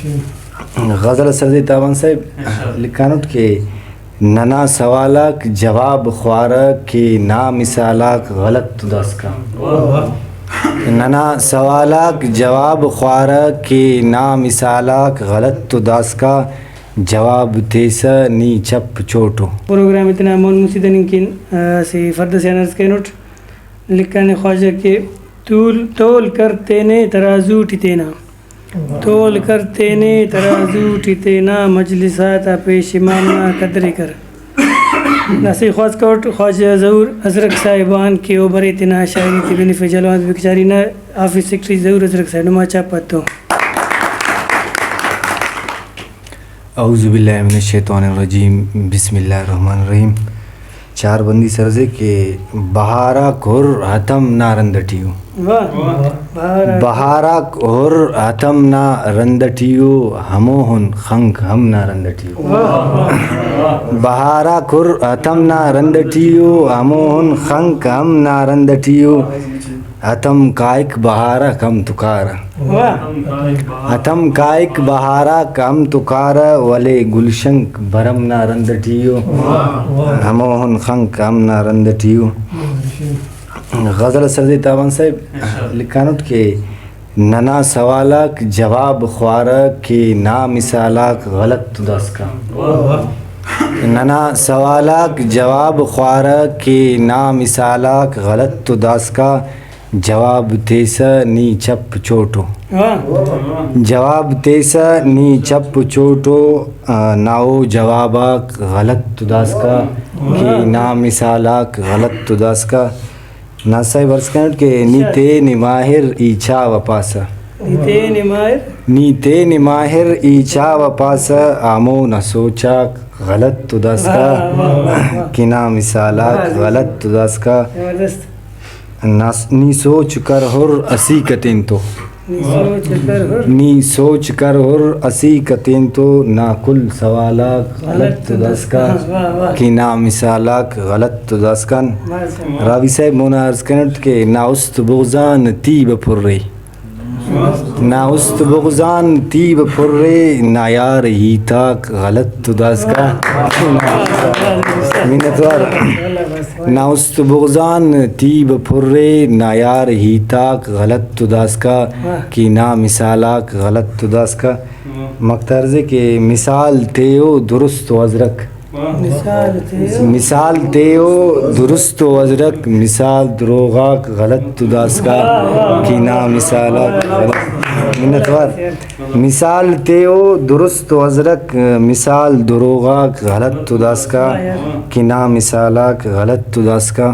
غزل سرزی تابان صاحب لکھانوٹ کے ننا سوالاک جواب خوارک کی نا مثالاک غلط تو دس کا ننا سوالاک جواب خوارک کی نا مثالاک غلط تو دس کا جواب تیسا نی چپ چوٹو. پروگرام اتنا مون مسیدن کن سی فرد سینرز کے نوٹ لکھانے خواجہ کے تول کرتے نے ترازو ٹھیتینا تول کرتے نے ترازو ٹھیتینا مجلساتا پیش امامنا قدری کر. ناسی خواست کوٹ خواجہ ظہور حضرت صاحبان کے اوبر اتنا شاعری تی بنی جلوات بکچاری نا آفیس سیکٹری ظہور حضرت صاحب نما چاپتو. اعوذ باللہ من الشیطان الرجیم بسم اللہ الرحمن الرحیم. چار بندی سرزے کے بہارا کھر ہتم نا رندٹیو بہارا کھر ہتم نا رندٹیو ہموہن خنک ہم نا رندٹیو بہارا کھر ہتم نا رندٹیو ہموہن خنک ہم نا رندٹیو ہتم کائک بہارا کم تکارا ہتم کائک بہارا کم تکارا ولے گلشنک بھرم نا رندٹیو ہموہن خنک ہم نا رندٹیو. غزل سرزی تابان صاحب لکھانوٹ کے ننا سوالاک جواب خوارک کی نا مثالاک غلط تو دس کا ننا سوالاک جواب خوارک کی نا مثالاک غلط تو دس کا جواب تیسا نی چپ چوٹو جواب تیسا نی چپ چوٹو ناو جواباک غلط تو دس کا کی نا مثالاک غلط تو دس کا. ناسائی برس کنٹ کے نیتے نماہر ایچا و پاسا نیتے نماہر ایچا و پاسا آمو نہ سوچاک غلط تو دس کا کی نا مثالاک غلط تو دس کا. نی سوچ کر ہر اسی کتین تو نی سوچ کر ہر اسی کتین تو نا کل سوالاک غلط تو دس کا کی نا مثالاک غلط تو دس کا. راوی صاحب مونا عرض کنٹ کے نا است بغزان تیب پر رہی نا است بغزان تیب پر رہی نا یار ہی تاک غلط تو دس کا منتوار نا است بغزان تیب پر رہی نا یار ہی تاک غلط تو دس کا کی نا مثالاک غلط تو دس کا. مقترزے کے مثال تیو درست و ازرک مثال تیو درست و ازرک مثال دروغاک غلط تو دس کا کی نا مثالاک غلط منتوار مثال تیو درست و ازرک مثال دروغاک غلط تو دس کا کی نا مثالاک غلط تو دس کا.